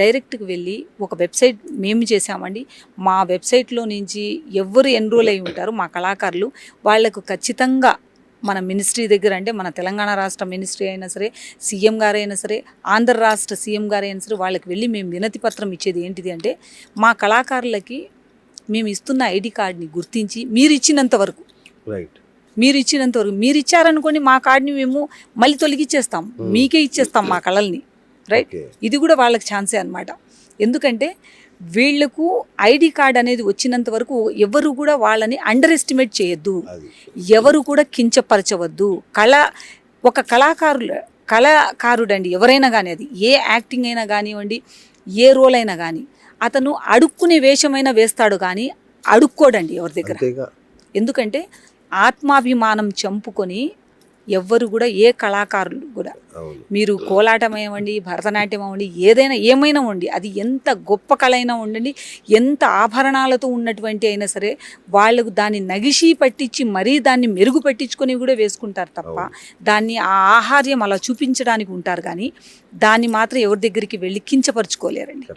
డైరెక్ట్గా వెళ్ళి ఒక వెబ్సైట్ మేము చేసామండి. మా వెబ్సైట్లో నుంచి ఎవరు ఎన్రోల్ అయి ఉంటారో మా కళాకారులు వాళ్ళకు ఖచ్చితంగా మన మినిస్ట్రీ దగ్గర, అంటే మన తెలంగాణ రాష్ట్ర మినిస్ట్రీ అయినా సరే, సీఎం గారైనా సరే, ఆంధ్ర రాష్ట్ర సీఎం గారైనా సరే, వాళ్ళకి వెళ్ళి మేము వినతి పత్రం ఇచ్చేది ఏంటిది అంటే, మా కళాకారులకి మేము ఇస్తున్న ఐడి కార్డ్ని గుర్తించి మీరు ఇచ్చినంత వరకు, మీరు ఇచ్చారనుకోండి మా కార్డ్ని మేము మళ్ళీ తొలగిచ్చేస్తాం, మీకే ఇచ్చేస్తాం మా కళల్ని, రైట్. ఇది కూడా వాళ్ళకి ఛాన్సే అనమాట. ఎందుకంటే వీళ్లకు ఐడి కార్డ్ అనేది వచ్చినంత వరకు ఎవరు కూడా వాళ్ళని అండర్ ఎస్టిమేట్ చేయొద్దు, ఎవరు కూడా కించపరచవద్దు. ఒక కళాకారుడండి ఎవరైనా కానీ, అది ఏ యాక్టింగ్ అయినా కానివ్వండి, ఏ రోల్ అయినా కానీ, అతను అడుక్కునే వేషమైనా వేస్తాడు కానీ అడుక్కోడండి ఎవరి దగ్గర. ఎందుకంటే ఆత్మాభిమానం చంపుకొని ఎవ్వరు కూడా, ఏ కళాకారులు కూడా, మీరు కోలాటం అవ్వండి, భరతనాట్యం అవ్వండి, ఏమైనా ఉండి, అది ఎంత గొప్ప కళ అయినా ఉండండి, ఎంత ఆభరణాలతో ఉన్నటువంటి అయినా సరే, వాళ్ళకు దాన్ని నగిషి పట్టించి మరీ దాన్ని మెరుగు పెట్టించుకొని కూడా వేసుకుంటారు తప్ప, దాన్ని ఆ ఆహార్యం అలా చూపించడానికి ఉంటారు కానీ దాన్ని మాత్రం ఎవరి దగ్గరికి వెళ్ళి కించపరచుకోలేరండి.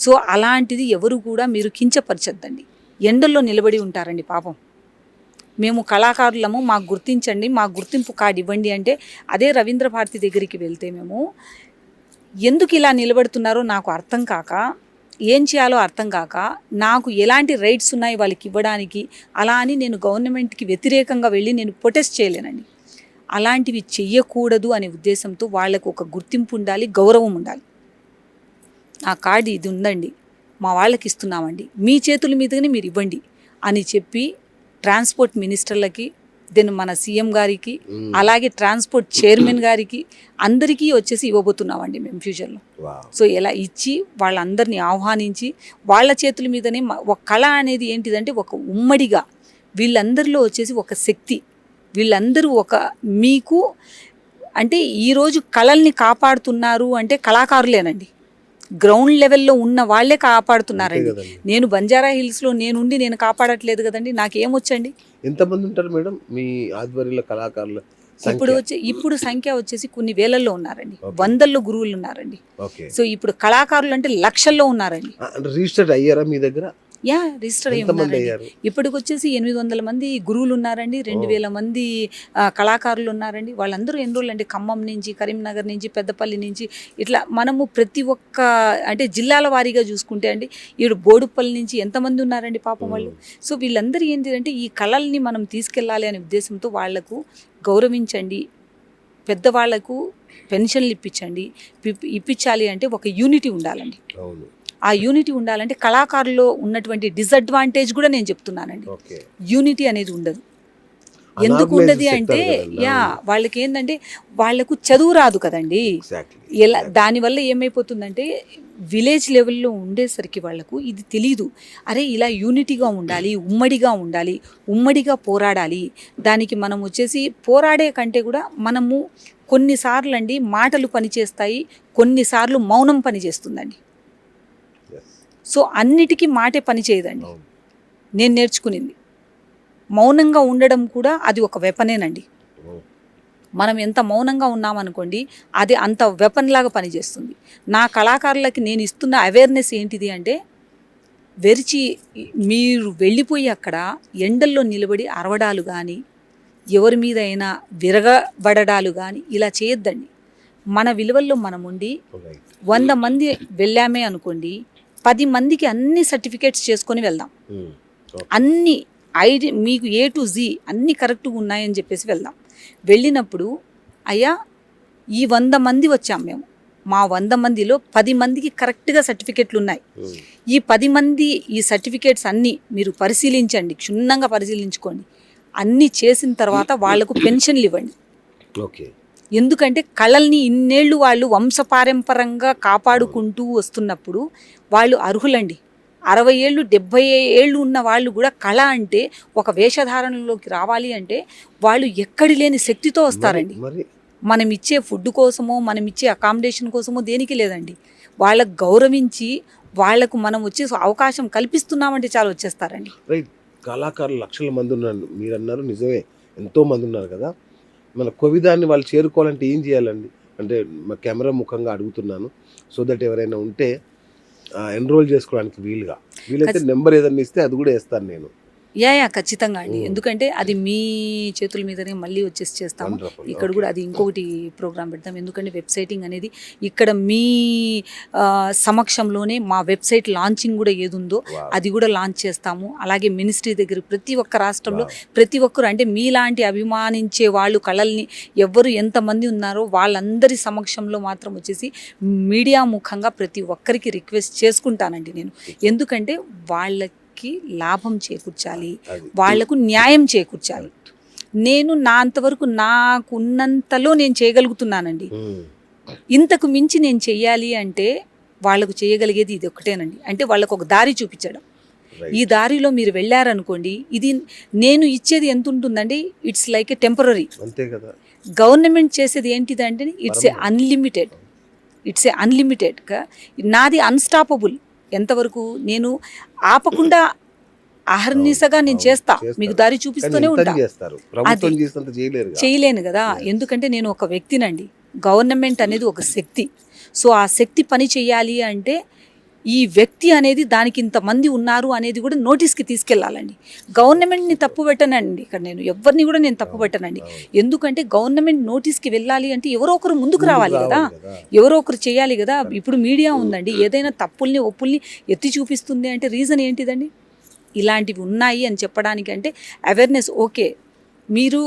సో అలాంటిది ఎవరు కూడా మీరు కించపరచద్దండి. ఎండల్లో నిలబడి ఉంటారండి పాపం. మేము కళాకారులము, మాకు గుర్తించండి, మాకు గుర్తింపు కార్డు ఇవ్వండి అంటే, అదే రవీంద్ర భారతి దగ్గరికి వెళ్తే మేము ఎందుకు ఇలా నిలబడుతున్నారో నాకు అర్థం కాక, ఏం చేయాలో అర్థం కాక, నాకు ఎలాంటి రైట్స్ ఉన్నాయి వాళ్ళకి ఇవ్వడానికి, అలా అని నేను గవర్నమెంట్కి వ్యతిరేకంగా వెళ్ళి నేను ప్రొటెస్ట్ చేయలేనండి. అలాంటివి చెయ్యకూడదు అనే ఉద్దేశంతో వాళ్ళకు ఒక గుర్తింపు ఉండాలి, గౌరవం ఉండాలి. ఆ కార్డు ఇది ఉందండి, మా వాళ్ళకి ఇస్తున్నామండి, మీ చేతుల మీదనే మీరు ఇవ్వండి అని చెప్పి ట్రాన్స్పోర్ట్ మినిస్టర్లకి, దెన్ మన సీఎం గారికి, అలాగే ట్రాన్స్పోర్ట్ చైర్మన్ గారికి, అందరికీ వచ్చేసి ఇవ్వబోతున్నామండి మేము ఫ్యూచర్లో. సో ఇలా ఇచ్చి వాళ్ళందరినీ ఆహ్వానించి వాళ్ళ చేతుల మీదనే ఒక కళ అనేది ఏంటిదంటే ఒక ఉమ్మడిగా వీళ్ళందరిలో వచ్చేసి ఒక శక్తి, వీళ్ళందరూ ఒక మీకు అంటే ఈరోజు కళల్ని కాపాడుతున్నారు అంటే కళాకారులేనండి. గ్రౌండ్ లెవెల్లో ఉన్న వాళ్ళే కాపాడుతున్నారండి. నేను బంజారా హిల్స్లో నేను కాపాడట్లేదు కదండి, నాకేమొచ్చండి. ఎంతమంది ఉంటారు మేడం మీ ఆధ్వర్యంలో కళాకారులు? ఇప్పుడు సంఖ్య వచ్చేసి కొన్ని వేలల్లో ఉన్నారండి, వందల్లో గురువులు ఉన్నారండి. సో ఇప్పుడు కళాకారులు అంటే లక్షల్లో ఉన్నారండి. రిజిస్టర్డ్ అయ్యారా మీ దగ్గర? రిజిస్టర్ అయ్యి ఉన్నారండి. ఇప్పటికి వచ్చేసి 800 మంది గురువులు ఉన్నారండి, 2000 మంది కళాకారులు ఉన్నారండి. వాళ్ళందరూ ఎన్రోల్ అండి, ఖమ్మం నుంచి, కరీంనగర్ నుంచి, పెద్దపల్లి నుంచి, ఇట్లా మనము ప్రతి ఒక్క అంటే జిల్లాల వారీగా చూసుకుంటే అండి, ఇప్పుడు బోడుపల్లి నుంచి ఎంతమంది ఉన్నారండి పాపం వాళ్ళు. సో వీళ్ళందరూ ఏంటిదంటే ఈ కళల్ని మనం తీసుకెళ్ళాలి అనే ఉద్దేశంతో వాళ్లకు గౌరవించండి, పెద్దవాళ్లకు పెన్షన్లు ఇప్పించాలి అంటే ఒక యూనిటీ ఉండాలండి. ఆ యూనిటీ ఉండాలంటే కళాకారుల్లో ఉన్నటువంటి డిసడ్వాంటేజ్ కూడా నేను చెప్తున్నానండి. యూనిటీ అనేది ఉండదు. ఎందుకు ఉండదు అంటే వాళ్ళకి ఏంటంటే వాళ్ళకు చదువు రాదు కదండి. దానివల్ల ఏమైపోతుందంటే విలేజ్ లెవెల్లో ఉండేసరికి వాళ్ళకు ఇది తెలీదు. అరే ఇలా యూనిటీగా ఉండాలి, ఉమ్మడిగా ఉండాలి, ఉమ్మడిగా పోరాడాలి. దానికి మనం వచ్చేసి పోరాడే కంటే కూడా మనము కొన్నిసార్లు అండి మాటలు పనిచేస్తాయి, కొన్నిసార్లు మౌనం పనిచేస్తుందండి. సో అన్నిటికీ మాటే పని చేయదండి. నేను నేర్చుకునింది మౌనంగా ఉండడం కూడా అది ఒక వెపనేనండి. మనం ఎంత మౌనంగా ఉన్నామనుకోండి అది అంత వెపన్ లాగా పనిచేస్తుంది. నా కళాకారులకి నేను ఇస్తున్న అవేర్నెస్ ఏంటిది అంటే, మీరు వెళ్ళిపోయి అక్కడ ఎండల్లో నిలబడి అరవడాలు కానీ, ఎవరి మీద అయినా విరగబడడాలు కానీ ఇలా చేయొద్దండి. మన విలువల్లో మనం ఉండి 100 మంది వెళ్ళామే అనుకోండి, 10 మందికి అన్ని సర్టిఫికేట్స్ చేసుకొని వెళ్దాం. అన్ని ఐడి మీకు A to Z అన్నీ కరెక్ట్గా ఉన్నాయని చెప్పేసి వెళ్దాం. వెళ్ళినప్పుడు అయ్యా ఈ 100 మంది వచ్చాం మేము, మా 100 మందిలో 10 మందికి కరెక్ట్గా సర్టిఫికేట్లు ఉన్నాయి. ఈ 10 మంది ఈ సర్టిఫికేట్స్ అన్నీ మీరు పరిశీలించండి, క్షుణ్ణంగా పరిశీలించుకోండి. అన్నీ చేసిన తర్వాత వాళ్లకు పెన్షన్లు ఇవ్వండి. ఎందుకంటే కళల్ని ఇన్నేళ్ళు వాళ్ళు వంశపారంపరంగా కాపాడుకుంటూ వస్తున్నప్పుడు వాళ్ళు అర్హులండి. 60 ఏళ్ళు 70 ఏళ్ళు ఉన్న వాళ్ళు కూడా కళ అంటే ఒక వేషధారణలోకి రావాలి అంటే వాళ్ళు ఎక్కడి లేని శక్తితో వస్తారండి. మనం ఇచ్చే ఫుడ్ కోసమో, మనం ఇచ్చే అకామిడేషన్ కోసమో దేనికి లేదండి. వాళ్ళకు గౌరవించి వాళ్లకు మనం వచ్చే అవకాశం కల్పిస్తున్నామంటే చాలా వచ్చేస్తారండి. కళాకారులు లక్షల మంది ఉన్నారు మీరు అన్నారు, నిజమే, ఎంతో మంది ఉన్నారు కదా. మన కోవిదాన్ని వాళ్ళు చేరుకోవాలంటే ఏం చేయాలండి? అంటే కెమెరా ముఖంగా అడుగుతున్నాను, సో దట్ ఎవరైనా ఉంటే ఎన్రోల్ చేసుకోవడానికి వీలైతే నెంబర్ ఏదన్నా ఇస్తే అది కూడా వేస్తాను నేను. యా ఖచ్చితంగా అండి. ఎందుకంటే అది మీ చేతుల మీదనే మళ్ళీ వచ్చేసి చేస్తాము. Wonderful. ఇక్కడ కూడా అది ఇంకొకటి ప్రోగ్రామ్ పెడతాం. ఎందుకంటే వెబ్సైటింగ్ అనేది ఇక్కడ మీ సమక్షంలోనే మా వెబ్సైట్ లాంచింగ్ కూడా ఏది ఉందో Wow. అది కూడా లాంచ్ చేస్తాము. అలాగే మినిస్ట్రీ దగ్గర ప్రతి ఒక్క రాష్ట్రంలో ప్రతి ఒక్కరు అంటే మీలాంటి అభిమానించే వాళ్ళు కళల్ని ఎవరు ఎంతమంది ఉన్నారో వాళ్ళందరి సమక్షంలో మాత్రం వచ్చేసి మీడియా ముఖంగా ప్రతి ఒక్కరికి రిక్వెస్ట్ చేసుకుంటానండి నేను. ఎందుకంటే వాళ్ళకి లాభం చేకూర్చాలి, అది. వాళ్లకు న్యాయం చేకూర్చాలి. నేను నా అంతవరకు నాకున్నంతలో నేను చేయగలుగుతున్నానండి. ఇంతకు మించి నేను చెయ్యాలి అంటే వాళ్ళకు చేయగలిగేది ఇది ఒక్కటేనండి. అంటే వాళ్ళకు ఒక దారి చూపించడం. ఈ దారిలో మీరు వెళ్ళారనుకోండి, ఇది నేను ఇచ్చేది ఎంత ఉంటుందండి, ఇట్స్ లైక్ ఏ టెంపరరీ. అంతే కదా. గవర్నమెంట్ చేసేది ఏంటిదంటే ఇట్స్ ఏ అన్లిమిటెడ్. నాది అన్స్టాపబుల్. ఎంతవరకు నేను ఆపకుండా అహర్నిశగా నేను చేస్తా, మీకు దారి చూపిస్తూనే ఉంటా. చేయలేను కదా. ఎందుకంటే నేను ఒక వ్యక్తినండి. గవర్నమెంట్ అనేది ఒక శక్తి. సో ఆ శక్తి పని చేయాలి అంటే ఈ వ్యక్తి అనేది దానికి ఇంతమంది ఉన్నారు అనేది కూడా నోటీస్కి తీసుకెళ్లాలండి. గవర్నమెంట్ని తప్పు పెట్టనండి ఇక్కడ నేను, ఎవరిని కూడా నేను తప్పు పెట్టనండి. ఎందుకంటే గవర్నమెంట్ నోటీస్కి వెళ్ళాలి అంటే ఎవరో ఒకరు ముందుకు రావాలి కదా, ఎవరో ఒకరు చేయాలి కదా. ఇప్పుడు మీడియా ఉందండి, ఏదైనా తప్పుల్ని ఒప్పుల్ని ఎత్తి చూపిస్తుంది అంటే రీజన్ ఏంటిదండి, ఇలాంటివి ఉన్నాయి అని చెప్పడానికి. అంటే అవేర్నెస్. ఓకే, మీరు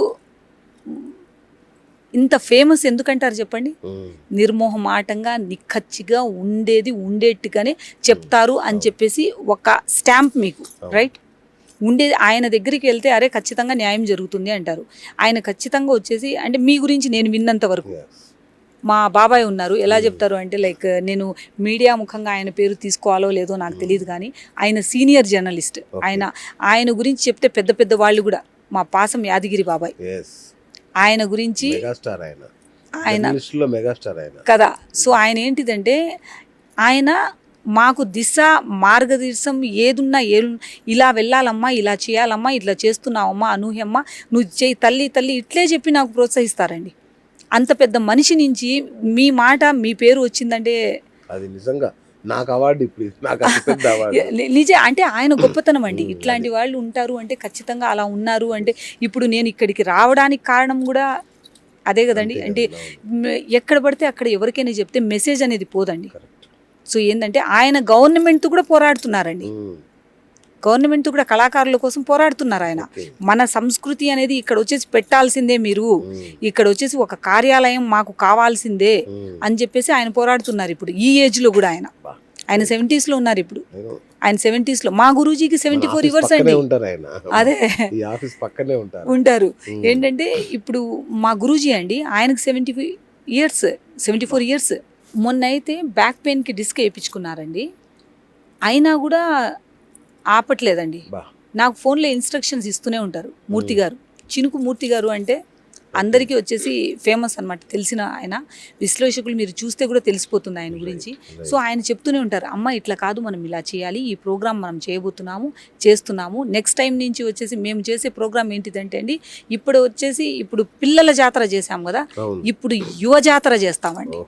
ఇంత ఫేమస్ ఎందుకంటారు చెప్పండి, నిర్మోహమాటంగా నిక్కచ్చిగా ఉండేట్టుగానే చెప్తారు అని చెప్పేసి ఒక స్టాంప్ మీకు, రైట్, ఉండేది. ఆయన దగ్గరికి వెళ్తే అరే ఖచ్చితంగా న్యాయం జరుగుతుంది అంటారు. ఆయన ఖచ్చితంగా వచ్చేసి అంటే మీ గురించి నేను విన్నంత వరకు మా బాబాయ్ ఉన్నారు, ఎలా చెప్తారు అంటే లైక్ నేను మీడియా ముఖంగా ఆయన పేరు తీసుకోవాలో లేదో నాకు తెలియదు కానీ ఆయన సీనియర్ జర్నలిస్ట్. ఆయన గురించి చెప్తే పెద్ద పెద్ద వాళ్ళు కూడా, మా పాసం యాదగిరి బాబాయ్, ఆయన గురించి ఆయన కదా. సో ఆయన ఏంటిదంటే ఆయన మాకు దిశ మార్గదర్శం ఏదున్నా ఇలా వెళ్ళాలమ్మా, ఇలా చేయాలమ్మా, ఇట్లా చేస్తున్నావమ్మా, అనూహ్యమ్మా నువ్వు చేయి తల్లి ఇట్లే చెప్పి నాకు ప్రోత్సహిస్తారండి. అంత పెద్ద మనిషి నుంచి మీ మాట మీ పేరు వచ్చిందంటే అది నిజంగా నాకు అవార్డు. ఇప్పుడు నాకు అతిపెద్ద అవార్డు నిజ అంటే ఆయన గొప్పతనం అండి. ఇట్లాంటి వాళ్ళు ఉంటారు అంటే ఖచ్చితంగా అలా ఉన్నారు అంటే ఇప్పుడు నేను ఇక్కడికి రావడానికి కారణం కూడా అదే కదండి. అంటే ఎక్కడ పడితే అక్కడ ఎవరికైనా చెప్తే మెసేజ్ అనేది పోదండి. సో ఏంటంటే ఆయన గవర్నమెంట్ కూడా పోరాడుతున్నారండి, గవర్నమెంట్ కూడా కళాకారుల కోసం పోరాడుతున్నారు. ఆయన మన సంస్కృతి అనేది ఇక్కడ వచ్చేసి పెట్టాల్సిందే, మీరు ఇక్కడ వచ్చేసి ఒక కార్యాలయం మాకు కావాల్సిందే అని చెప్పేసి ఆయన పోరాడుతున్నారు. ఇప్పుడు ఈ ఏజ్ లో కూడా ఆయన 70s లో ఉన్నారు. ఇప్పుడు ఆయన 70s లో, మా గురూజీకి 74 ఇయర్స్ అండి. అదే ఉంటారు. ఏంటంటే ఇప్పుడు మా గురూజీ అండి, ఆయనకు 74 ఇయర్స్. మొన్న అయితే బ్యాక్ పెయిన్కి డిస్క్ వేయించుకున్నారండి, అయినా కూడా ఆపట్లేదండి. నాకు ఫోన్లో ఇన్స్ట్రక్షన్స్ ఇస్తూనే ఉంటారు. మూర్తి గారు, చినుకు మూర్తి గారు అంటే అందరికీ వచ్చేసి ఫేమస్ అనమాట, తెలిసిన ఆయన. విశ్లేషకులు మీరు చూస్తే కూడా తెలిసిపోతుంది ఆయన గురించి. సో ఆయన చెప్తూనే ఉంటారు, అమ్మ ఇట్లా కాదు, మనం ఇలా చేయాలి, ఈ ప్రోగ్రామ్ మనం చేస్తున్నాము. నెక్స్ట్ టైం నుంచి వచ్చేసి మేము చేసే ప్రోగ్రామ్ ఏంటిదంటే అండి, ఇప్పుడు వచ్చేసి ఇప్పుడు పిల్లల జాతర చేసాం కదా, ఇప్పుడు యువ జాతర చేస్తామండి.